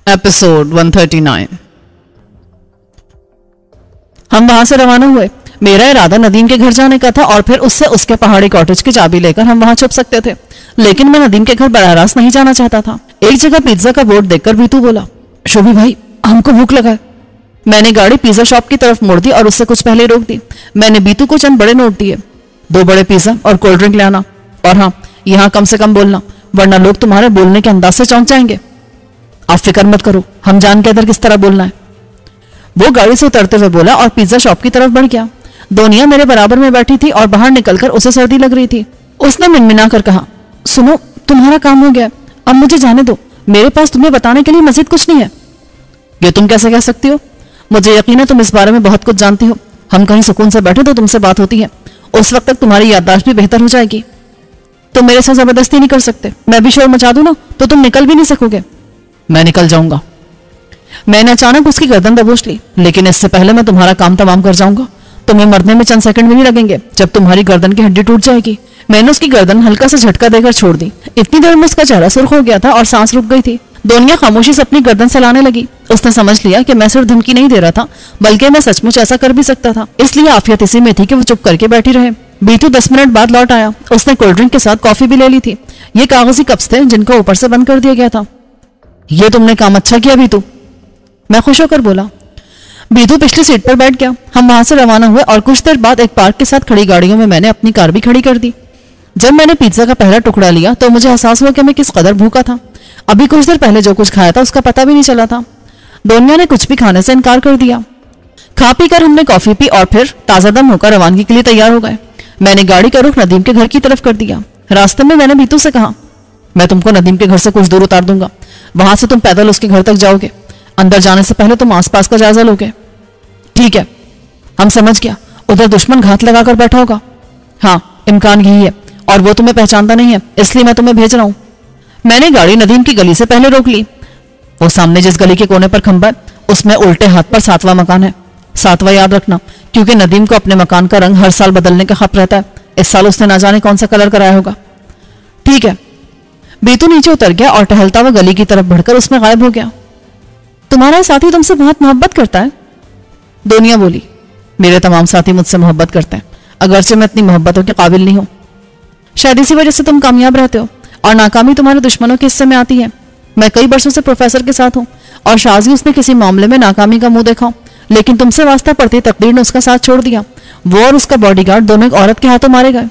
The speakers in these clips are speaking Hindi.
एपिसोड 139। हम वहां से रवाना हुए। मेरा इरादा नदीम के घर जाने का था और फिर उससे उसके पहाड़ी कॉटेज की चाबी लेकर हम वहां छुप सकते थे, लेकिन मैं नदीम के घर बराह रास्त नहीं जाना चाहता था। एक जगह पिज्जा का बोर्ड देखकर बीतू बोला, शोभी भाई हमको भूख लगा है। मैंने गाड़ी पिज्जा शॉप की तरफ मोड़ दी और उससे कुछ पहले रोक दी। मैंने बीतू को चंद बड़े नोट दिए, 2 बड़े पिज्जा और कोल्ड ड्रिंक ले आना, और हाँ यहाँ कम से कम बोलना, वरना लोग तुम्हारे बोलने के अंदाज से चौंक जाएंगे। आप फिक्र मत करो, हम जान के इधर किस तरह बोलना है। वो गाड़ी से उतरते हुए बोला और पिज्जा शॉप की तरफ बढ़ गया। दोनिया मेरे बराबर में बैठी थी और बाहर निकलकर उसे सर्दी लग रही थी। उसने मिनमिना कर कहा, सुनो तुम्हारा काम हो गया, अब मुझे जाने दो, मेरे पास तुम्हें बताने के लिए मजीद कुछ नहीं है। ये तुम कैसे कह सकती हो? मुझे यकीन है तुम इस बारे में बहुत कुछ जानती हो। हम कहीं सुकून से बैठे तो तुमसे बात होती है, उस वक्त तक तुम्हारी याददाश्त भी बेहतर हो जाएगी। तुम मेरे से जबरदस्ती नहीं कर सकते, मैं भी शोर मचा दूं ना तो तुम निकल भी नहीं सकोगे। मैं निकल जाऊंगा। मैंने अचानक उसकी गर्दन दबोच ली, लेकिन इससे पहले मैं तुम्हारा काम तमाम कर जाऊंगा। तुम्हें मरने में चंद सेकंड भी नहीं लगेंगे जब तुम्हारी गर्दन की हड्डी टूट जाएगी। मैंने उसकी गर्दन हल्का सा झटका देकर छोड़ दी। इतनी देर में उसका चेहरा सुर्ख हो गया था और सांस रुक गई थी। दोनिया खामोशी से अपनी गर्दन सहलाने लगी। उसने समझ लिया कि मैं सिर्फ धमकी नहीं दे रहा था, बल्कि मैं सचमुच ऐसा कर भी सकता था, इसलिए आफियत इसी में थी कि वो चुप करके बैठी रहे। बीतू 10 मिनट बाद लौट आया। उसने कोल्ड ड्रिंक के साथ कॉफी भी ले ली थी। ये कागजी कप्स थे जिनको ऊपर से बंद कर दिया गया था। ये तुमने काम अच्छा किया बीतू, मैं खुश होकर बोला। बीतू पिछली सीट पर बैठ गया। हम वहां से रवाना हुए और कुछ देर बाद एक पार्क के साथ खड़ी गाड़ियों में मैंने अपनी कार भी खड़ी कर दी। जब मैंने पिज्जा का पहला टुकड़ा लिया तो मुझे एहसास हुआ कि मैं किस कदर भूखा था। अभी कुछ देर पहले जो कुछ खाया था उसका पता भी नहीं चला था। दोनिया ने कुछ भी खाने से इनकार कर दिया। खा पी कर हमने कॉफी पी और फिर ताजादम होकर रवानगी के लिए तैयार हो गए। मैंने गाड़ी का रुख नदीम के घर की तरफ कर दिया। रास्ते में मैंने बीतू से कहा, मैं तुमको नदीम के घर से कुछ दूर उतार दूंगा, वहां से तुम पैदल उसके घर तक जाओगे। अंदर जाने से पहले तुम आसपास का जायजा लोगे। ठीक है, हम समझ गया। उधर दुश्मन घात लगाकर बैठा होगा। हाँ, इम्कान यही है, और वो तुम्हें पहचानता नहीं है, इसलिए मैं तुम्हें भेज रहा हूं। मैंने गाड़ी नदीम की गली से पहले रोक ली। वो सामने जिस गली के कोने पर खंबा है, उसमें उल्टे हाथ पर 7वां मकान है। 7वां याद रखना, क्योंकि नदीम को अपने मकान का रंग हर साल बदलने का खौफ रहता है। इस साल उसने ना जाने कौन सा कलर कराया होगा। ठीक है। बीतू नीचे उतर गया और टहलता हुआ गली की तरफ बढ़कर उसमें गायब हो गया। तुम्हारा साथी तुमसे बहुत मोहब्बत करता है? दोनिया बोली, मेरे तमाम साथी मुझसे मोहब्बत करते हैं, अगरचे मैं इतनी मोहब्बतों के काबिल नहीं हूं। शायद इसी वजह से तुम कामयाब रहते हो और नाकामी तुम्हारे दुश्मनों के हिस्से में आती है। मैं कई वर्षों से प्रोफेसर के साथ हूं और शाजी उसने किसी मामले में नाकामी का मुंह देखा, लेकिन तुमसे वास्ता पड़ती तकदीर ने उसका साथ छोड़ दिया। वो और उसका बॉडीगार्ड दोनों एक औरत के हाथों मारे गए।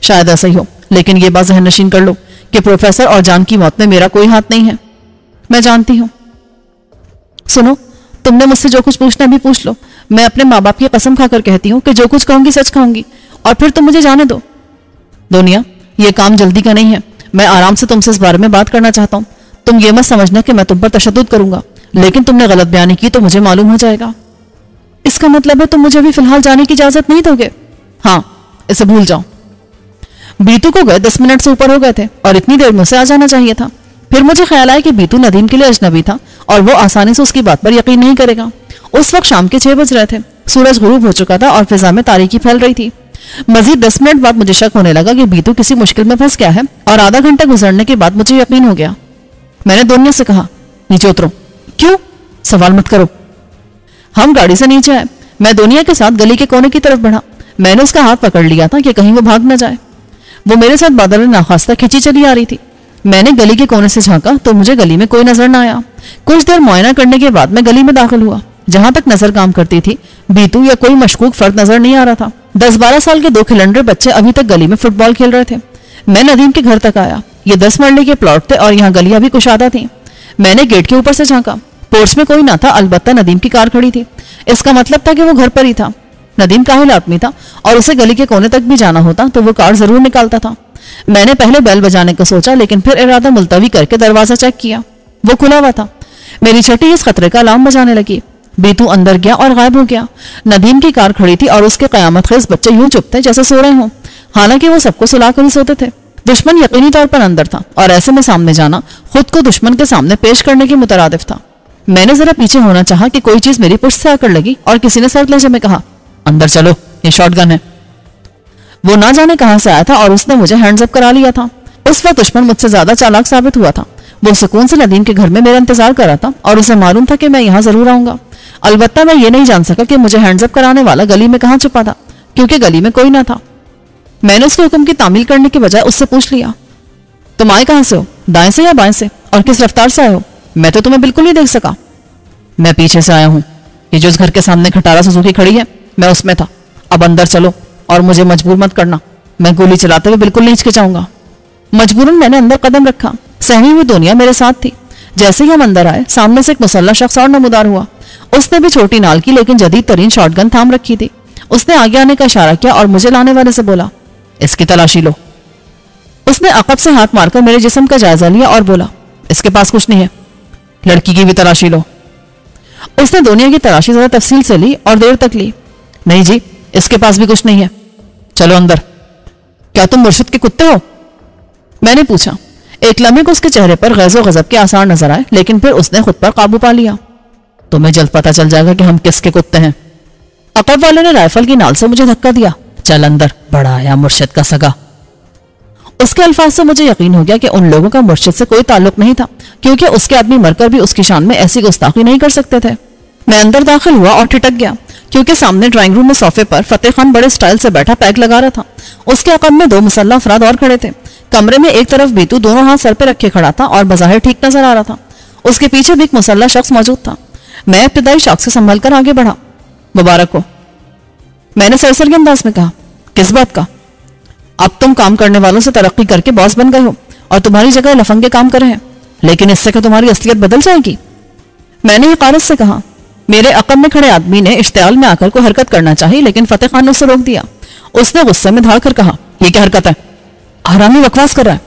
शायद ऐसा ही हो, लेकिन ये बात जहन नशीन कर लो कि प्रोफेसर और जान की मौत में मेरा कोई हाथ नहीं है। मैं जानती हूं। सुनो, तुमने मुझसे जो कुछ पूछना भी पूछ लो। मैं अपने माँ बाप की कसम खाकर कहती हूँ कि जो कुछ कहूंगी सच कहूंगी, और फिर तुम मुझे जाने दो। दोनिया, ये काम जल्दी का नहीं है। मैं आराम से तुमसे इस बारे में बात करना चाहता हूँ। तुम ये मत समझना कि मैं तुम पर तशद्दुद करूंगा, लेकिन तुमने गलत बयानी की तो मुझे मालूम हो जाएगा। इसका मतलब है तुम मुझे अभी फिलहाल जाने की इजाजत नहीं दोगे? हाँ, इसे भूल जाओ। बीतू को गए 10 मिनट से ऊपर हो गए थे और इतनी देर में उसे आ जाना चाहिए था। फिर मुझे ख्याल आया कि बीतू नदीम के लिए अजनबी था और वो आसानी से उसकी बात पर यकीन नहीं करेगा। उस वक्त शाम के 6 बज रहे थे। सूरज गुरूब हो चुका था और फिजा में तारीकी फैल रही थी। मजीद 10 मिनट बाद मुझे शक होने लगा कि बीतू किसी मुश्किल में फंस गया है, और आधा घंटा गुजरने के बाद मुझे यकीन हो गया। मैंने दोनिया से कहा, नीचे उतरो। क्यों? सवाल मत करो। हम गाड़ी से नीचे आए। मैं दोनिया के साथ गली के कोने की तरफ बढ़ा। मैंने उसका हाथ पकड़ लिया था कि कहीं वो भाग न जाए। वो मेरे साथ बादल नाखास्ता खिंची चली आ रही थी। मैंने गली के कोने से झांका तो मुझे गली में कोई नजर न आया। कुछ देर मुआयना करने के बाद मैं गली में दाखिल हुआ। जहां तक नजर काम करती थी, बीतू या कोई मशकूक फर्द नजर नहीं आ रहा था। 10-12 साल के 2 खिलंडे बच्चे अभी तक गली में फुटबॉल खेल रहे थे। मैं नदीम के घर तक आया। ये 10 मरले के प्लॉट थे और यहाँ गलियां भी कुशादा थी। मैंने गेट के ऊपर से झांका। पोर्च में कोई ना था, अलबत्ता नदीम की कार खड़ी थी। इसका मतलब था कि वो घर पर ही था। नदीम काहिल आदमी था और उसे गली के कोने तक भी जाना होता तो वो कार जरूर निकालता था। मैंने पहले बेल बजाने को सोचा, लेकिन फिर इरादा मुलतवी करके दरवाजा चेक किया। वो खुला हुआ था। मेरी छठी इस खतरे का अलार्म बजाने लगी। बीतू अंदर गया और गायब हो गया। नदीम की कार खड़ी थी और उसके कयामत खेज बच्चे यूं चुप थे जैसे सो रहे हों, हालांकि वो सबको सुलाकर ही सोते थे। दुश्मन यकीनी तौर पर अंदर था और ऐसे में सामने जाना खुद को दुश्मन के सामने पेश करने के मुतरादिफ था। मैंने जरा पीछे होना चाहा कि कोई चीज मेरी पुष्ट से आकर लगी और किसी ने सर्द लहजे में कहा, अंदर चलो, ये शॉटगन है। वो ना जाने कहां से आया था और उसने मुझे हैंड्स अप करा लिया था। उस वक्त दुश्मन मुझसे ज्यादा चालाक साबित हुआ था। वो सुकून से नदीम के घर में मेरा इंतजार कर रहा था और उसे मालूम था कि मैं यहाँ जरूर आऊंगा। अलबत्ता मैं ये नहीं जान सका कि मुझे हैंड्स अप कराने वाला गली में कहाँ छुपा था, क्योंकि गली में कोई ना था। मैंने उसके हुक्म की तामील करने के बजाय उससे पूछ लिया, तुम आए कहाँ से हो, दाएं से या बाएं से, और किस रफ्तार से आए हो? मैं तो तुम्हें बिल्कुल नहीं देख सका। मैं पीछे से आया हूँ, ये जो इस घर के सामने खटारा सुजुकी खड़ी है, मैं उसमें था। अब अंदर चलो और मुझे मजबूर मत करना, मैं गोली चलाते हुए बिल्कुल नहीं हिचकिचाऊंगा। मजबूरन मैंने अंदर कदम रखा। सहमी हुई दुनिया मेरे साथ थी। जैसे ही हम अंदर आए, सामने से एक मुसल्ला शख्स और नमूदार हुआ। उसने भी छोटी नाल की लेकिन जदीद तरीन शॉटगन थाम रखी थी। उसने आगे आने का इशारा किया और मुझे लाने वाले से बोला, इसकी तलाशी लो। उसने अकब से हाथ मारकर मेरे जिस्म का जायजा लिया और बोला, इसके पास कुछ नहीं है, लड़की की भी तलाशी लो। उसने दुनिया की तलाशी जरा तफसील से ली और देर तक ली। नहीं जी, इसके पास भी कुछ नहीं है, चलो अंदर। क्या तुम मुर्शिद के कुत्ते हो? मैंने पूछा। एक लम्हे को उसके चेहरे पर गैज़ो गजब के आसार नजर आए, लेकिन फिर उसने खुद पर काबू पा लिया। तुम्हें जल्द पता चल जाएगा कि हम किसके कुत्ते हैं। अकब वाले ने राइफल की नाल से मुझे धक्का दिया। चल अंदर, बड़ा आया मुर्शिद का सगा। उसके अल्फाज से मुझे यकीन हो गया कि उन लोगों का मुर्शिद से कोई ताल्लुक नहीं था, क्योंकि उसके आदमी मरकर भी उसकी शान में ऐसी गुस्ताखी नहीं कर सकते थे। मैं अंदर दाखिल हुआ और ठिठक गया, क्योंकि सामने ड्राइंग रूम में सोफे पर फतेह खान बड़े स्टाइल से बैठा पैक लगा रहा था। उसके अकब में 2 मुसल्ला अफराद और खड़े थे। कमरे में एक तरफ बीतू दोनों हाथ सर पे रखे खड़ा था और बज़ाहिर ठीक नजर आ रहा था। उसके पीछे भी एक मुसल्ला शख्स मौजूद था। मैं इब्तिदाई शौक से संभल कर आगे बढ़ा। मुबारक हो, मैंने सरसरी अंदाज में कहा। किस बात का? अब तुम काम करने वालों से तरक्की करके बॉस बन गए हो और तुम्हारी जगह लफंगे काम कर रहे हैं, लेकिन इससे क्या तुम्हारी असलियत बदल जाएगी? मैंने हकारत से कहा। मेरे अकब में खड़े आदमी ने इश्तियाल में आकर कोई हरकत करना चाहिए, लेकिन फतेह खान ने उसे रोक दिया। उसने गुस्से में धाड़ कर कहा, यह क्या हरकत है? हरामी बकवास कर रहा है।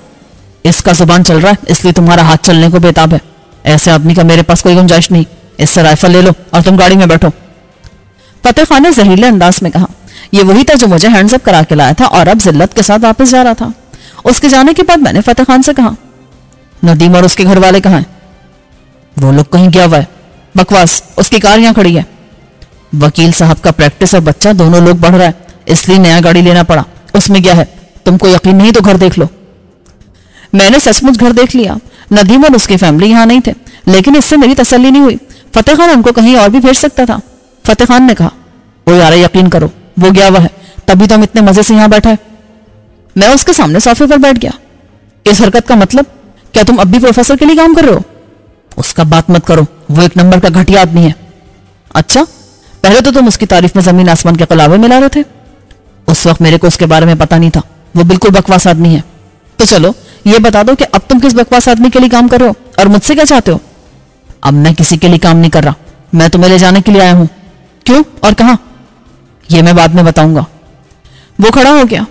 इसका जुबान चल रहा है, इसलिए तुम्हारा हाथ चलने को बेताब है। ऐसे आदमी का मेरे पास कोई गुंजाइश नहीं। इससे राइफल ले लो और तुम गाड़ी में बैठो। फतेह खान ने जहरीले अंदाज में कहा। यह वही था जो मुझे हैंड्स अप करा के लाया था और अब जिल्लत के साथ वापस जा रहा था। उसके जाने के बाद मैंने फतेह खान से कहा, नदीम और उसके घर वाले कहाँ हैं? वो लोग कहीं गया हुआ है। बकवास, उसकी कार यहाँ खड़ी है। वकील साहब का प्रैक्टिस और बच्चा दोनों लोग बढ़ रहा है, इसलिए नया गाड़ी लेना पड़ा। उसमें क्या है, तुमको यकीन नहीं तो घर देख लो। मैंने सचमुच घर देख लिया। नदीम और उसकी फैमिली यहाँ नहीं थे, लेकिन इससे मेरी तसल्ली नहीं हुई। फतेह खान उनको कहीं और भी भेज सकता था। फतेह खान ने कहा, ओ यार यकीन करो, वो गया हुआ है, तभी तो हम इतने मजे से यहाँ बैठे हैं। मैं उसके सामने सोफे पर बैठ गया। इस हरकत का मतलब, क्या तुम अब भी प्रोफेसर के लिए काम कर रहे हो? उसका बात मत करो, वो एक नंबर का घटिया आदमी है। अच्छा, पहले तो तुम उसकी तारीफ में जमीन आसमान के कलावे मिला रहे थे। उस वक्त मेरे को उसके बारे में पता नहीं था। वो बिल्कुल बकवास आदमी है। तो चलो ये बता दो कि अब तुम किस बकवास आदमी के लिए काम कर रहे हो और मुझसे क्या चाहते हो? अब मैं किसी के लिए काम नहीं कर रहा, मैं तुम्हें ले जाने के लिए आया हूं। क्यों और कहां? ये मैं बाद में बताऊंगा। वो खड़ा हो गया।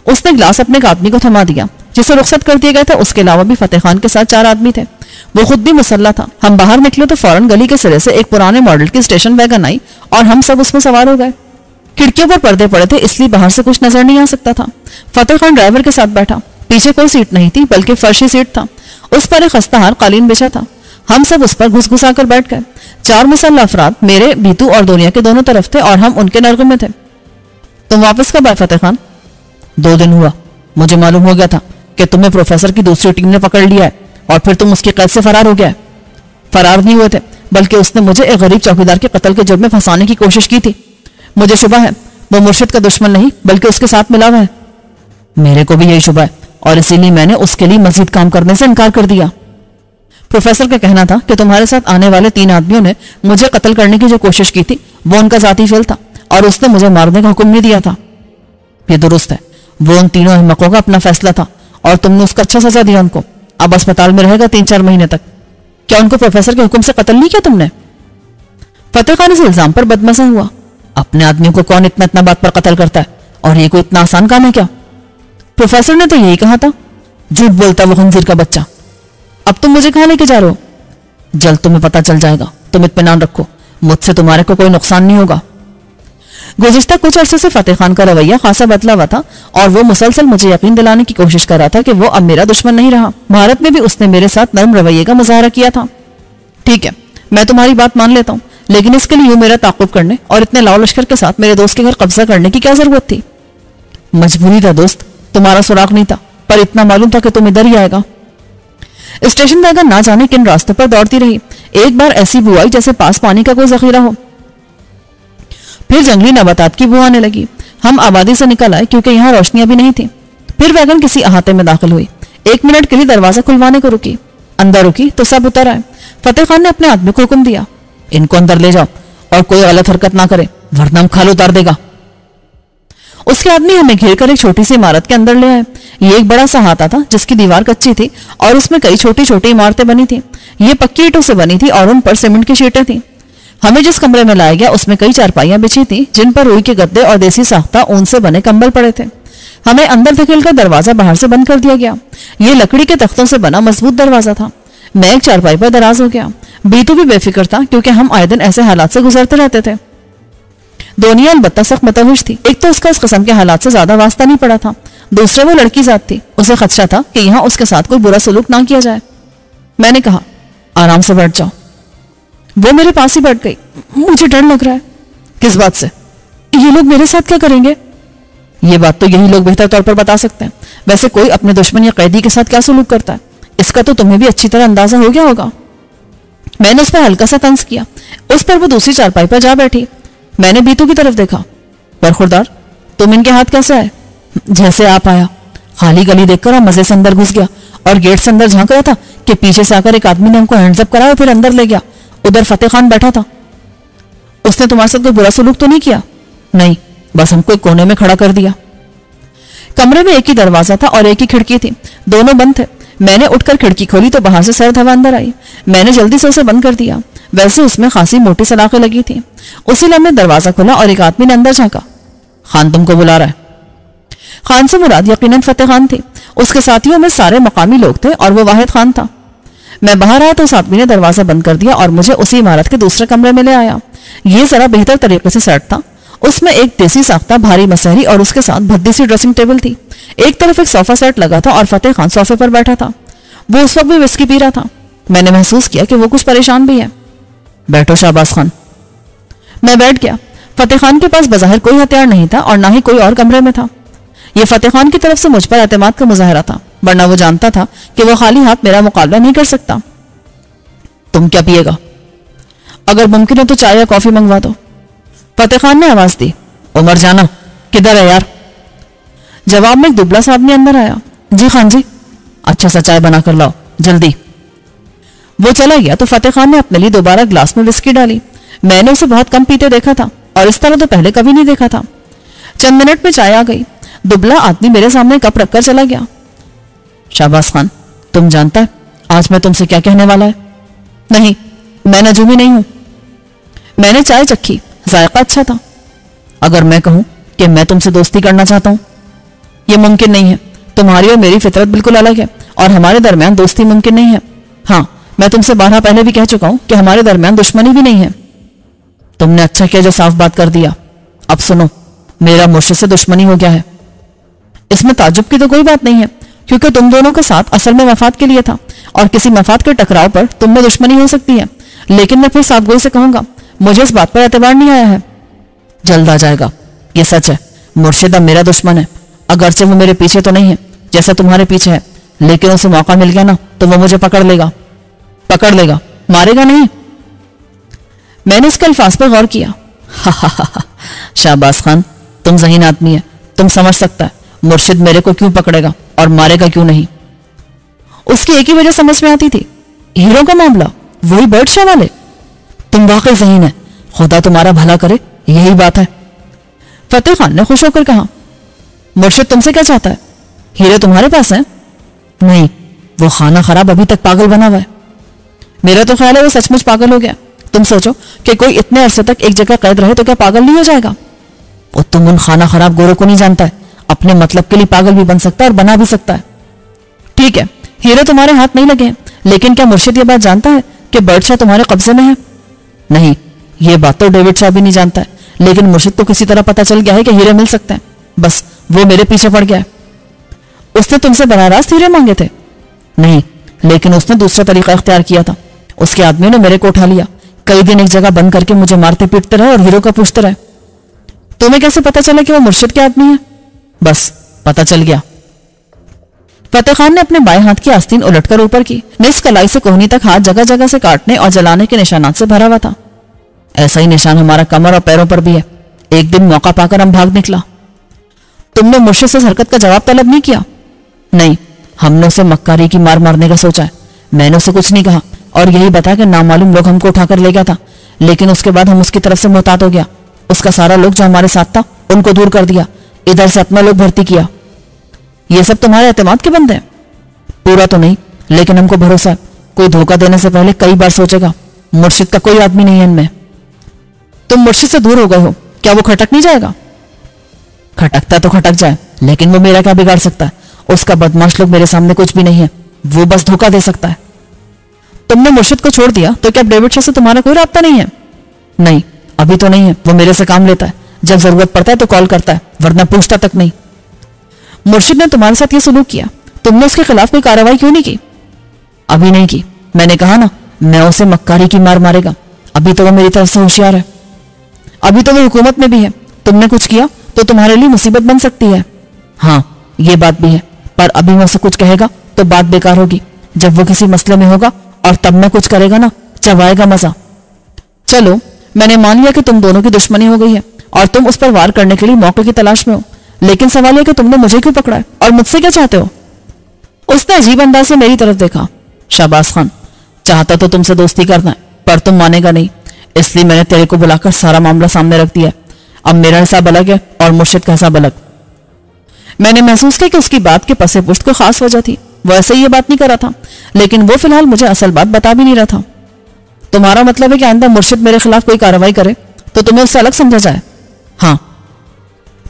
उसने ग्लास अपने एक आदमी को थमा दिया जिसे रुखसत कर दिया गया था। उसके अलावा भी फतेह खान के साथ 4 आदमी थे। वो खुद भी मुसल्ला था। हम बाहर निकले तो फौरन गली के सिरे से एक पुराने मॉडल की स्टेशन वैगन आई और हम सब उसमें सवार हो गए। खिड़कियों पर पर्दे पड़े थे, इसलिए बाहर से कुछ नजर नहीं आ सकता था। फतेह खान ड्राइवर के साथ बैठा। पीछे कोई सीट नहीं थी, बल्कि फर्शी सीट था। उस पर एक खस्ताहार कालीन बिछा था। हम सब उस पर घुस घुसा कर बैठ गए। 4 मुसल्ला अफराद मेरे, बीतू और दुनिया के दोनों तरफ थे और हम उनके नरग में थे। तुम वापस कब आए फतेह खान? 2 दिन हुआ। मुझे मालूम हो गया था कि तुम्हें प्रोफेसर की दूसरी टीम ने पकड़ लिया है और फिर तुम उसकी कैद से फरार हो गया है। फरार नहीं हुए थे, बल्कि उसने मुझे एक गरीब चौकीदार के कत्ल के जुर्म में फंसाने की कोशिश की थी। मुझे शुबा है वो मुर्शिद का दुश्मन नहीं, बल्कि उसके साथ मिला हुआ है। मेरे को भी यही शुबा है और इसीलिए मैंने उसके लिए मजीद काम करने से इनकार कर दिया। प्रोफेसर का कहना था कि तुम्हारे साथ आने वाले 3 आदमियों ने मुझे कत्ल करने की जो कोशिश की थी वो उनका जाती फेल था और उसने मुझे मारने का हुक्म नहीं दिया था। ये दुरुस्त है, वो उन तीनों अहमकों का अपना फैसला था और तुमने उसका अच्छा सजा दिया उनको। अब अस्पताल में रहेगा 3-4 महीने तक। क्या उनको प्रोफेसर के हुक्म से कत्ल नहीं किया तुमने? फतेह खान इस इल्जाम पर बदमजा हुआ। अपने आदमियों को कौन इतना इतना बात पर कत्ल करता है, और ये कोई इतना आसान काम है क्या? प्रोफेसर ने तो यही कहा था। झूठ बोलता वो खंजीर का बच्चा। अब तुम मुझे कहां लेके जा रहे हो? जल्द तुम्हें पता चल जाएगा, तुम इत्मीनान रखो, मुझसे तुम्हारे को कोई नुकसान नहीं होगा। गुज़िश्ता कुछ अरसे से फतेह खान का रवैया खासा बदला हुआ था और वो मुसलसल मुझे यकीन दिलाने की कोशिश कर रहा था कि वो अब मेरा दुश्मन नहीं रहा। भारत में भी उसने मेरे साथ नरम रवैये का मुजाहरा किया था। ठीक है, मैं तुम्हारी बात मान लेता हूँ, लेकिन इसके लिए यूं मेरा ताक़ुब करने और इतने लाओ लश्कर के साथ मेरे दोस्त के घर कब्जा करने की क्या जरूरत थी? मजबूरी था दोस्त, तुम्हारा सुराग नहीं था, पर इतना मालूम था कि तुम इधर ही आएगा। स्टेशन वैगन ना जाने किन रास्तों पर दौड़ती रही। एक बार ऐसी बू आई जैसे पास पानी का कोई जखीरा हो। फिर जंगली नबातात की बू आने लगी। हम आबादी से निकल आए क्योंकि यहाँ रोशनियां भी नहीं थी। फिर वैगन किसी अहाते में दाखिल हुई। 1 मिनट के लिए दरवाजा खुलवाने को रुकी। अंदर रुकी तो सब उतर आए। फतेह खान ने अपने आदमी को हुक्म दिया, इनको अंदर ले जाओ और कोई गलत हरकत ना करे वरना हम खाल उतार देगा। उसके आदमी हमें घेर कर एक छोटी सी इमारत के अंदर ले आए। ये एक बड़ा सा हाथा था जिसकी दीवार कच्ची थी और उसमें कई छोटी छोटी इमारतें बनी थी। ये पक्की ईंटों से बनी थी और उन पर सीमेंट की शीटें थी। हमें जिस कमरे में लाया गया उसमें कई चारपाइयां बिछी थी जिन पर रुई के गद्दे और देसी साख्ता ऊन से बने कंबल पड़े थे। हमें अंदर धकेलकर दरवाजा बाहर से बंद कर दिया गया। ये लकड़ी के तख्तों से बना मजबूत दरवाजा था। मैं एक चारपाई पर दराज हो गया। बीतू भी बेफिक्र था क्योंकि हम आए दिन ऐसे हालात से गुजरते रहते थे। दोनिया अलबत्ता सख्त मतहुश थी। एक तो उसका इस किस्म के हालात से ज्यादा वास्ता नहीं पड़ा था, दूसरे वो लड़की जात थी। उसे खदशा था कि यहाँ उसके साथ कोई बुरा सलूक ना किया जाए। मैंने कहा, आराम से बैठ जाओ। वो मेरे पास ही बैठ गई। मुझे डर लग रहा है। किस बात से? ये लोग मेरे साथ क्या करेंगे? ये बात तो यही लोग बेहतर तौर पर बता सकते हैं। वैसे कोई अपने दुश्मन या कैदी के साथ क्या सलूक करता है इसका तो तुम्हें भी अच्छी तरह अंदाजा हो गया होगा। मैंने उस पर हल्का सा तंज किया। उस पर वो दूसरी चारपाई पर जा बैठी। मैंने बीतू की तरफ देखा। बरखुरदार, तुम इनके हाथ कैसे आए? जैसे आप आया। खाली गली देखकर और मजे से अंदर घुस गया और गेट से अंदर झांक रहा था कि पीछे से आकर एक आदमी ने हमको हैंड्सअप करा और फिर अंदर ले गया। उधर फतेह खान बैठा था। उसने तुम्हारे साथ कोई बुरा सलूक तो नहीं किया? नहीं, बस हमको एक कोने में खड़ा कर दिया। कमरे में एक ही दरवाजा था और एक ही खिड़की थी। दोनों बंद थे। मैंने उठकर खिड़की खोली तो बाहर से सर्द हवा अंदर आई। मैंने जल्दी से उसे बंद कर दिया। वैसे उसमें खासी मोटी सलाखें लगी थी। उसी लम्हे दरवाजा खुला और एक आदमी ने अंदर झांका। खान तुमको बुला रहा है। खान से मुराद यकीनन फतेह खान थी। उसके साथियों में सारे मकामी लोग थे और वो वाहिद खान था। मैं बाहर आया तो उस आदमी ने दरवाजा बंद कर दिया और मुझे उसी इमारत के दूसरे कमरे में ले आया। ये जरा बेहतर तरीके से सेट था। उसमें एक देसी साख्ता भारी मसहरी और उसके साथ भद्दी सी ड्रेसिंग टेबल थी। एक तरफ एक सोफा सेट लगा था और फतेह खान सोफे पर बैठा था। वो उस वक्त भी विस्की पी रहा था। मैंने महसूस किया कि वो कुछ परेशान भी है। बैठो शाहबाज खान। मैं बैठ गया। फतेह खान के पास बज़ाहिर कोई हथियार नहीं था और ना ही कोई और कमरे में था। यह फतेह खान की तरफ से मुझ पर एतमाद का मुजाहरा था, वरना वो जानता था कि वो खाली हाथ मेरा मुकाबला नहीं कर सकता। तुम क्या पिएगा? अगर मुमकिन हो तो चाय या कॉफी मंगवा दो। फतेह खान ने आवाज दी। उमर जाना किधर है यार? जवाब में एक दुबला सा आदमी अंदर आया। जी खान जी। अच्छा सा चाय बना कर लाओ जल्दी। वो चला गया तो फतेह खान ने अपने लिए दोबारा ग्लास में विस्की डाली। मैंने उसे बहुत कम पीते देखा था और इस तरह तो पहले कभी नहीं देखा था। चंद मिनट में चाय आ गई। दुबला आदमी मेरे सामने कप रखकर चला गया। शाहबाज खान, तुम जानता है आज मैं तुमसे क्या कहने वाला है? नहीं, मैं नजूमी नहीं हूं। मैंने चाय चखी, जायका अच्छा था। अगर मैं कहूं कि मैं तुमसे दोस्ती करना चाहता हूं, यह मुमकिन नहीं है। तुम्हारी और मेरी फितरत बिल्कुल अलग है और हमारे दरमियान दोस्ती मुमकिन नहीं है। हाँ, मैं तुमसे 12 पहले भी कह चुका हूं कि हमारे दरमियान दुश्मनी भी नहीं है। तुमने अच्छा किया जो साफ बात कर दिया। अब सुनो, मेरा मुर्शिद से दुश्मनी हो गया है। इसमें ताज्जुब की तो कोई बात नहीं है क्योंकि तुम दोनों का साथ असल में मफाद के लिए था और किसी मफाद के टकराव पर तुम में दुश्मनी हो सकती है। लेकिन मैं फिर साफगोई से कहूंगा, मुझे इस बात पर एतबार नहीं आया है। जल्द आ जाएगा, ये सच है। मुर्शिद अब मेरा दुश्मन है। अगरचे वो मेरे पीछे तो नहीं है जैसा तुम्हारे पीछे है, लेकिन उसे मौका मिल गया ना तो वो मुझे पकड़ लेगा। पकड़ लेगा, मारेगा नहीं। मैंने इसके अल्फाज पर गौर किया। शाहबाज खान, तुम ज़हीन आदमी है, तुम समझ सकता है मुर्शिद मेरे को क्यों पकड़ेगा और मारेगा क्यों नहीं। उसकी एक ही वजह समझ में आती थी, हीरो का मामला, वही बर्ड शो वाले। तुम वाकई ज़हीन है, खुदा तुम्हारा भला करे, यही बात है। फतेह खान ने खुश होकर कहा। मुर्शिद तुमसे क्या चाहता है? हीरे तुम्हारे पास है? नहीं, वो खाना खराब अभी तक पागल बना हुआ है। मेरा तो ख्याल है वो सचमुच पागल हो गया। तुम सोचो कि कोई इतने अरसे तक एक जगह कैद रहे तो क्या पागल नहीं हो जाएगा? और तुम उन खाना खराब गोरों को नहीं जानता है, अपने मतलब के लिए पागल भी बन सकता है और बना भी सकता है। ठीक है, हीरे तुम्हारे हाथ नहीं लगे हैं, लेकिन क्या मुर्शिद ये बात जानता है कि बर्ड शाह तुम्हारे कब्जे में है? नहीं, ये बात तो डेविड शाह भी नहीं जानता है, लेकिन मुर्शिद को किसी तरह पता चल गया है कि हीरे मिल सकते हैं। बस वो मेरे पीछे पड़ गया है। उसने तुमसे बराह रास्त हीरे मांगे थे? नहीं, लेकिन उसने दूसरा तरीका इख्तियार किया था। उसके आदमी ने मेरे को उठा लिया, कई दिन एक जगह बंद करके मुझे मारते पीटते रहे और हीरो का पूछते रहे। तुम्हें कैसे पता चला कि वो मुर्शिद के आदमी है? बस पता चल गया। फतेह खान ने अपने बाएं हाथ की आस्तीन उलटकर ऊपर की। निस कलाई से कोहनी तक हाथ जगह जगह से काटने और जलाने के निशानात से भरा हुआ था। ऐसा ही निशान हमारा कमर और पैरों पर भी है। एक दिन मौका पाकर हम भाग निकला। तुमने मुर्शिद से इस हरकत का जवाब तलब नहीं किया? नहीं, हमने उसे मक्कारी की मार मारने का सोचा है। मैंने उसे कुछ नहीं कहा और यही बताया कि नामालूम लोग हमको उठाकर ले गया था, लेकिन उसके बाद हम उसकी तरफ से मोहतात हो गया। उसका सारा लोग जो हमारे साथ था उनको दूर कर दिया, इधर से अपना लोग भर्ती किया। ये सब तुम्हारे एतमाद के बंदे हैं? पूरा तो नहीं, लेकिन हमको भरोसा है कोई धोखा देने से पहले कई बार सोचेगा। मुर्शिद का कोई आदमी नहीं है इनमें। तुम मुर्शिद से दूर हो गए हो, क्या वो खटक नहीं जाएगा? खटकता तो खटक जाए, लेकिन वो मेरा क्या बिगाड़ सकता है? उसका बदमाश लोग मेरे सामने कुछ भी नहीं है, वो बस धोखा दे सकता है। तुमने मुर्शिद को छोड़ दिया तो क्या डेविड शाह से तुम्हारा कोई राब्ता नहीं है? नहीं, अभी तो नहीं है। वो मेरे से काम लेता है, जब जरूरत पड़ता है तो कॉल करता है, वरना पूछता तक नहीं। मुर्शिद ने तुम्हारे साथ ये सलूक किया, तुमने उसके खिलाफ कोई कार्रवाई क्यों नहीं की? अभी नहीं की। मैंने कहा ना, मैं उसे मक्कारी की मार मारेगा। अभी तो वो मेरी तरफ से होशियार है। अभी तो वो हुकूमत में भी है। तुमने कुछ किया तो तुम्हारे लिए मुसीबत बन सकती है। हाँ, ये बात भी है, पर अभी मैं उसे कुछ कहेगा तो बात बेकार होगी। जब वो किसी मसले में होगा और तब मैं कुछ करेगा ना, चबाएगा मजा। चलो, मैंने मान लिया कि तुम दोनों की दुश्मनी हो गई है और तुम उस पर वार करने के लिए मौके की तलाश में हो, लेकिन सवाल यह कि तुमने मुझे क्यों पकड़ा है और मुझसे क्या चाहते हो? उसने अजीब अंदाज से मेरी तरफ देखा। शाबाश खान, चाहता तो तुमसे दोस्ती करना है, पर तुम मानेगा नहीं, इसलिए मैंने तेरे को बुलाकर सारा मामला सामने रख दिया। अब मेरा हिसाब अलग है और मुर्शिद का हिसाब अलग। मैंने महसूस किया कि उसकी बात के पसे पुष्ट को खास वजह थी। वो ऐसे ही ये बात नहीं कर रहा था, लेकिन वो फिलहाल मुझे असल बात बता भी नहीं रहा था। तुम्हारा मतलब है कि आइंदा मुर्शिद मेरे खिलाफ कोई कार्रवाई करे तो तुम्हें उससे अलग समझा जाए? हाँ।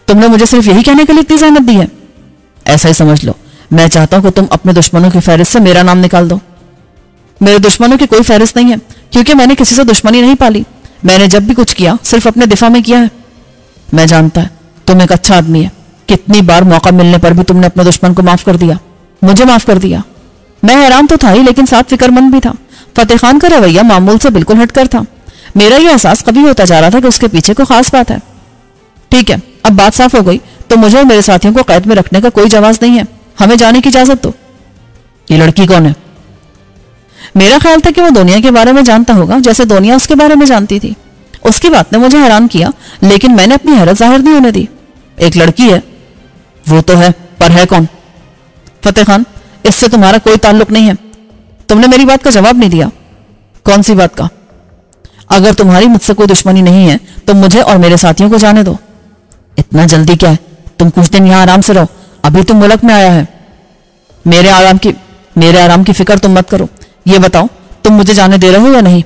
तुमने मुझे सिर्फ यही कहने के लिए इतनी जहमत दी है? ऐसा ही समझ लो। मैं चाहता हूं कि तुम अपने दुश्मनों की फहरिस्त से मेरा नाम निकाल दो। मेरे दुश्मनों की कोई फहरिस्त नहीं है, क्योंकि मैंने किसी से दुश्मनी नहीं पाली। मैंने जब भी कुछ किया सिर्फ अपने दिफा में किया है। मैं जानता है तुम एक अच्छा आदमी है। कितनी बार मौका मिलने पर भी तुमने अपने दुश्मन को माफ कर दिया, मुझे माफ कर दिया। मैं हैरान तो था ही, लेकिन साथ फिक्रमंद भी था। फतेह खान का रवैया मामूल से बिल्कुल हटकर था। मेरा यह एहसास कभी होता जा रहा था कि उसके पीछे कोई खास बात है। ठीक है, अब बात साफ हो गई, तो मुझे और मेरे साथियों को कैद में रखने का कोई जवाब नहीं है। हमें जाने की इजाजत दो। ये लड़की कौन है? मेरा ख्याल था कि वो दुनिया के बारे में जानता होगा जैसे दुनिया उसके बारे में जानती थी। उसकी बात ने मुझे हैरान किया, लेकिन मैंने अपनी हैरत जाहिर नहीं होने दी। एक लड़की है? वो तो है, पर है कौन? फतेह खान, इससे तुम्हारा कोई ताल्लुक नहीं है। तुमने मेरी बात का जवाब नहीं दिया। कौन सी बात का? अगर तुम्हारी मुझसे कोई दुश्मनी नहीं है तो मुझे और मेरे साथियों को जाने दो। इतना जल्दी क्या है? तुम कुछ दिन यहां आराम से रहो, अभी तुम मुल्क में आया है। मेरे आराम की फिक्र तुम मत करो। ये बताओ, तुम मुझे जाने दे रहे हो या नहीं?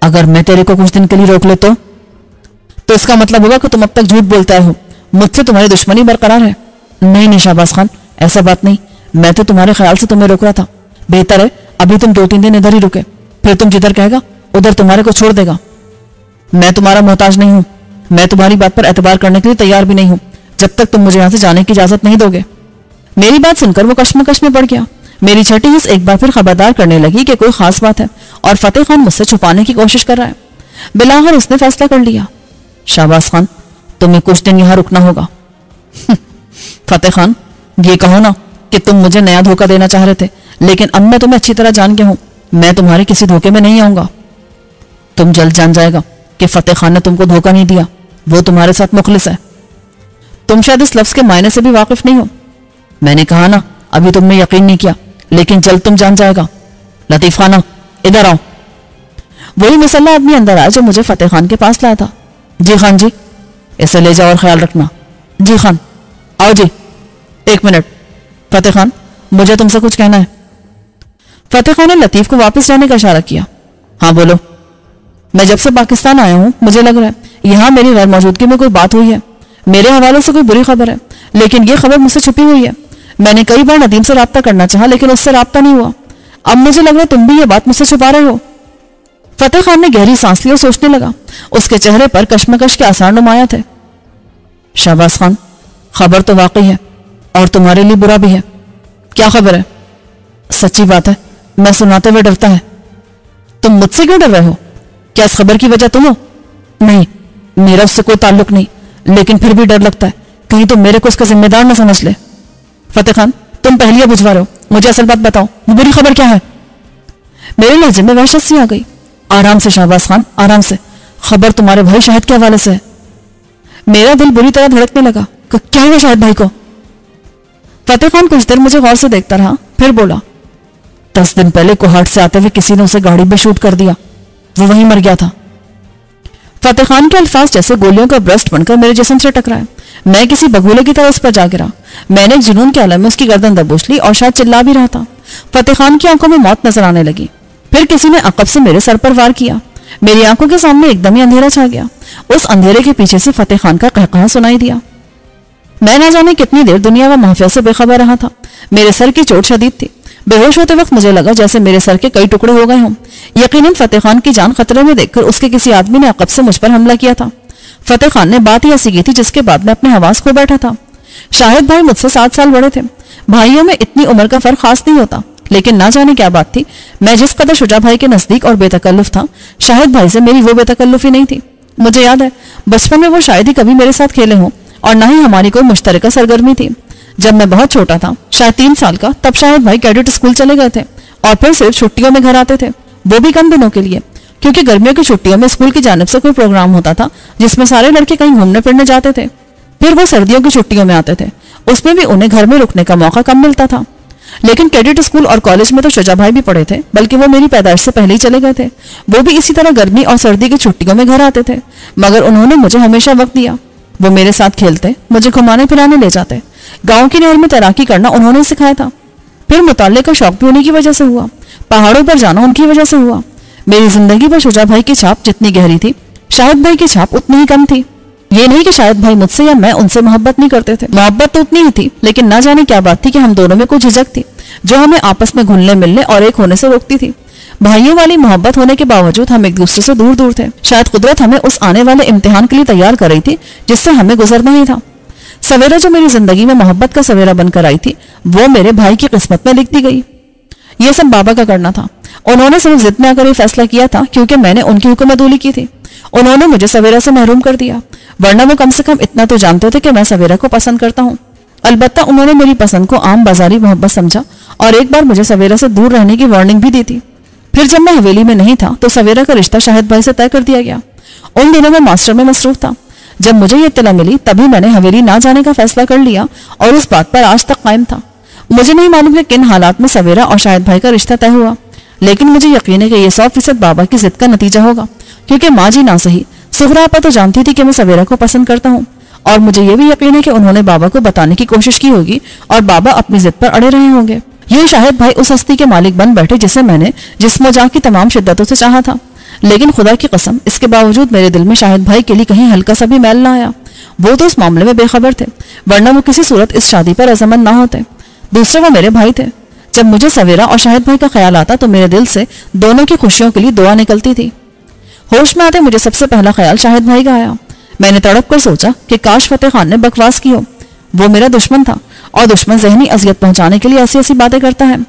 अगर मैं तेरे को कुछ दिन के लिए रोक ले तो इसका मतलब होगा कि तुम अब तक झूठ बोलता हो। मुझसे तुम्हारी दुश्मनी बरकरार है। नहीं शाहबाज खान, ऐसा बात नहीं। मैं तो तुम्हारे ख्याल से तुम्हें रोक रहा था। बेहतर है अभी तुम 2-3 दिन इधर ही रुके, फिर तुम जिधर कहेगा उधर तुम्हारे को छोड़ देगा। मैं तुम्हारा मोहताज नहीं हूं। मैं तुम्हारी बात पर एतबार करने के लिए तैयार भी नहीं हूं, जब तक तुम मुझे यहां से जाने की इजाजत नहीं दोगे। मेरी बात सुनकर वो कश्मकश में पड़ गया। मेरी छठी हिस्स एक बार फिर खबरदार करने लगी कि कोई खास बात है और फतेह खान मुझसे छुपाने की कोशिश कर रहा है। बिलाखिर उसने फैसला कर लिया। शाहबाज खान, तुम्हें कुछ दिन यहां रुकना होगा। फतेह खान, ये कहो ना कि तुम मुझे नया धोखा देना चाह रहे थे, लेकिन अब मैं तुम्हें अच्छी तरह जान गया हूं। मैं तुम्हारे किसी धोखे में नहीं आऊंगा। तुम जल्द जान जाएगा कि फतेह खान ने तुमको धोखा नहीं दिया। वो तुम्हारे साथ मुखलिस है। तुम शायद इस लफ्ज के मायने से भी वाकिफ नहीं हो। मैंने कहा ना, अभी तुमने यकीन नहीं किया, लेकिन जल्द तुम जान जाएगा। लतीफ खाना, इधर आओ। वही मुसल्ला आदमी अंदर आया जो मुझे फतेह खान के पास लाया था। जी खान जी, इसे ले जाओ और ख्याल रखना। जी खान। आओ जी। 1 मिनट। फतेह खान, मुझे तुमसे कुछ कहना है। फतेह खान ने लतीफ को वापस जाने का इशारा किया। हाँ बोलो। मैं जब से पाकिस्तान आया हूं मुझे लग रहा है यहां मेरी गैर मौजूदगी में कोई बात हुई है। मेरे हवाले से कोई बुरी खबर है, लेकिन यह खबर मुझसे छुपी हुई है। मैंने कई बार नदीम से राब्ता करना चाहा, लेकिन उससे राब्ता नहीं हुआ। अब मुझे लग रहा है तुम भी ये बात मुझसे छुपा रहे हो। फतेह खान ने गहरी सांस ली और सोचने लगा। उसके चेहरे पर कश्मकश के आसार नुमाया थे। शाहबाज खान, खबर तो वाकई है और तुम्हारे लिए बुरा भी है। क्या खबर है? सच्ची बात है, मैं सुनाते हुए डरता है। तुम मुझसे क्यों डर रहे हो? क्या इस खबर की वजह तुम हो? नहीं, मेरा उससे कोई ताल्लुक नहीं, लेकिन फिर भी डर लगता है कहीं तुम मेरे को उसका जिम्मेदार न समझ ले। फतेह खान, तुम पहलियां बुझवा रहे हो, मुझे असल बात बताओ, वो बुरी खबर क्या है? मेरे लहजे में वहशत सी आ गई। आराम से शहबाज खान, आराम से। खबर तुम्हारे भाई शाहिद के हवाले से है। मेरा दिल बुरी तरह धड़कने लगा। क्या हुआ शाहिद भाई को? फतेह खान कुछ देर मुझे गौर से देखता रहा, फिर बोला, 10 दिन पहले कोहाट से आते हुए किसी ने उसे गाड़ी में शूट कर दिया, वो वहीं मर गया था। फतेह खान के अल्फाज जैसे गोलियों का ब्रस्ट बनकर मेरे जिस्म से टकराए। मैं किसी बगुले की तरह उस पर जा गिरा। मैंने एक जुनून के आलम में उसकी गर्दन दबोच ली और शायद चिल्ला भी रहा था। फतेह खान की आंखों में मौत नजर आने लगी। फिर किसी ने अकब से मेरे सर पर वार किया। मेरी आंखों के सामने एकदम ही अंधेरा छा गया। उस अंधेरे के पीछे से फतेह खान का कहकहा सुनाई दिया। मैं न जाने कितनी देर दुनिया व माफिया से बेखबर रहा था। मेरे सर की चोट शदीद थी। बेहोश होते वक्त मुझे लगा जैसे मेरे सर के कई टुकड़े हो गए हों। यकीनन फतेह खान की जान खतरे में देखकर उसके किसी आदमी ने अकब से मुझ पर हमला किया था। फतेह खान ने बात ही ऐसी की थी जिसके बाद मैं अपने हवास खो बैठा था। शाहिद भाई मुझसे 7 साल बड़े थे। भाइयों में इतनी उम्र का फर्क खास नहीं होता, लेकिन ना जाने क्या बात थी, मैं जिस कदर शुजा भाई के नजदीक और बेतकल्लुफ था, शाहिद भाई से मेरी वो बेतकल्लुफी नहीं थी। मुझे याद है बचपन में वो शायद ही कभी मेरे साथ खेले हों और ना ही हमारी कोई मुश्तरका सरगर्मी थी। जब मैं बहुत छोटा था, शायद 3 साल का, तब शाहिद भाई कैडेट स्कूल चले गए थे और फिर सिर्फ छुट्टियों में घर आते थे, वो भी कम दिनों के लिए, क्योंकि गर्मियों की छुट्टियों में स्कूल की जानिब से कोई प्रोग्राम होता था जिसमें सारे लड़के कहीं घूमने फिरने जाते थे। फिर वो सर्दियों की छुट्टियों में आते थे, उसमें भी उन्हें घर में रुकने का मौका कम मिलता था। लेकिन कैडेट स्कूल और कॉलेज में तो शुजा भाई भी पढ़े थे, बल्कि वो मेरी पैदाइश से पहले ही चले गए थे। वो भी इसी तरह गर्मी और सर्दी की छुट्टियों में घर आते थे, मगर उन्होंने मुझे हमेशा वक्त दिया। वो मेरे साथ खेलते, मुझे घुमाने फिराने ले जाते। गांव की नहर में तैराकी करना उन्होंने सिखाया था। फिर मुताल्ले का शौक भी उन्हीं की वजह से हुआ। पहाड़ों पर जाना उनकी वजह से हुआ। मेरी जिंदगी पर शुजा भाई की छाप जितनी गहरी थी, शाहिद भाई की छाप उतनी ही कम थी। ये नहीं कि शाहिद भाई मुझसे या मैं उनसे मोहब्बत नहीं करते थे, मोहब्बत तो उतनी ही थी, लेकिन ना जाने क्या बात थी कि हम दोनों में कुछ झिझक थी जो हमें आपस में घुलने मिलने और एक होने से रोकती थी। भाइयों वाली मोहब्बत होने के बावजूद हम एक दूसरे से दूर दूर थे। शायद कुदरत हमें उस आने वाले इम्तिहान के लिए तैयार कर रही थी जिससे हमें गुजरना ही था। सवेरा जो मेरी जिंदगी में मोहब्बत का सवेरा बनकर आई थी, वो मेरे भाई की किस्मत में लिख दी गई। ये सब बाबा का करना था। उन्होंने सिर्फ जिद में आकर ये फैसला किया था क्योंकि मैंने उनकी हुक्मदूली की थी। उन्होंने मुझे सवेरा से महरूम कर दिया, वरना वो कम से कम इतना तो जानते थे कि मैं सवेरा को पसंद करता हूँ। अलबत्ता उन्होंने मेरी पसंद को आम बाजारी मोहब्बत समझा और एक बार मुझे सवेरा से दूर रहने की वार्निंग भी दी थी। फिर जब मैं हवेली में नहीं था तो सवेरा का रिश्ता शाहिद भाई से तय कर दिया गया। उन दिनों में मास्टर में मसरूफ था। जब मुझे ये इत्तला मिली तभी मैंने हवेली ना जाने का फैसला कर लिया और उस बात पर आज तक कायम था। मुझे नहीं मालूम कि किन हालात में सवेरा और शाहिद भाई का रिश्ता तय हुआ, लेकिन मुझे यकीन है कि यह 100% बाबा की जिद का नतीजा होगा, क्योंकि माँ जी ना सही सुगरा आपा तो जानती थी कि मैं सवेरा को पसंद करता हूँ, और मुझे यह भी यकीन है कि उन्होंने बाबा को बताने की कोशिश की होगी और बाबा अपनी जिद पर अड़े रहे होंगे। यही शाहिद भाई उस हस्ती के मालिक बन बैठे जिसे मैंने जिस्मो जान की तमाम शिद्दतों से चाहा था। लेकिन खुदा की कसम, इसके बावजूद मेरे दिल में शाहिद भाई के लिए कहीं हल्का सा भी मैल ना आया। वो तो उस मामले में बेखबर थे, वरना वो किसी सूरत इस शादी पर अजमन ना होते। दूसरे वो मेरे भाई थे। जब मुझे सवेरा और शाहिद भाई का ख्याल आता तो मेरे दिल से दोनों की खुशियों के लिए दुआ निकलती थी। होश में आते मुझे सबसे पहला ख्याल शाहिद भाई का आया। मैंने तड़प कर सोचा कि काश फतेह खान ने बकवास की हो। वो मेरा दुश्मन था और दुश्मन जहनी अजियत पहुंचाने के लिए ऐसी ऐसी बातें करता है।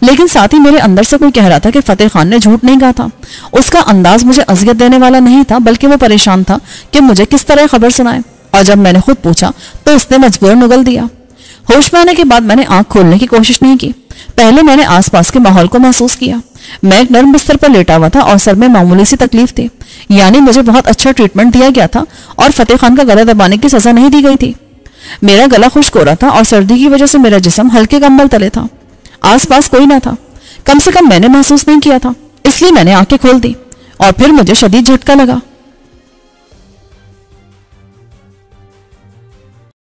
लेकिन साथ ही मेरे अंदर से कोई कह रहा था कि फतेह खान ने झूठ नहीं कहा था। उसका अंदाज मुझे अजियत देने वाला नहीं था, बल्कि वो परेशान था कि मुझे किस तरह खबर सुनाए। और जब मैंने खुद पूछा तो उसने मजबूरन उगल दिया। होश में आने के बाद मैंने आंख खोलने की कोशिश नहीं की। पहले मैंने आसपास के माहौल को महसूस किया। मैं एक नर्म बिस्तर पर लेटा हुआ था और सर में मामूली सी तकलीफ थी, यानी मुझे बहुत अच्छा ट्रीटमेंट दिया गया था और फतेह खान का गला दबाने की सजा नहीं दी गई थी। मेरा गला खुश्क हो रहा था और सर्दी की वजह से मेरा जिस्म हल्के कंबल तले था। आसपास कोई ना था, कम से कम मैंने महसूस नहीं किया था, इसलिए मैंने आंखें खोल दी और फिर मुझे शदीद झटका लगा।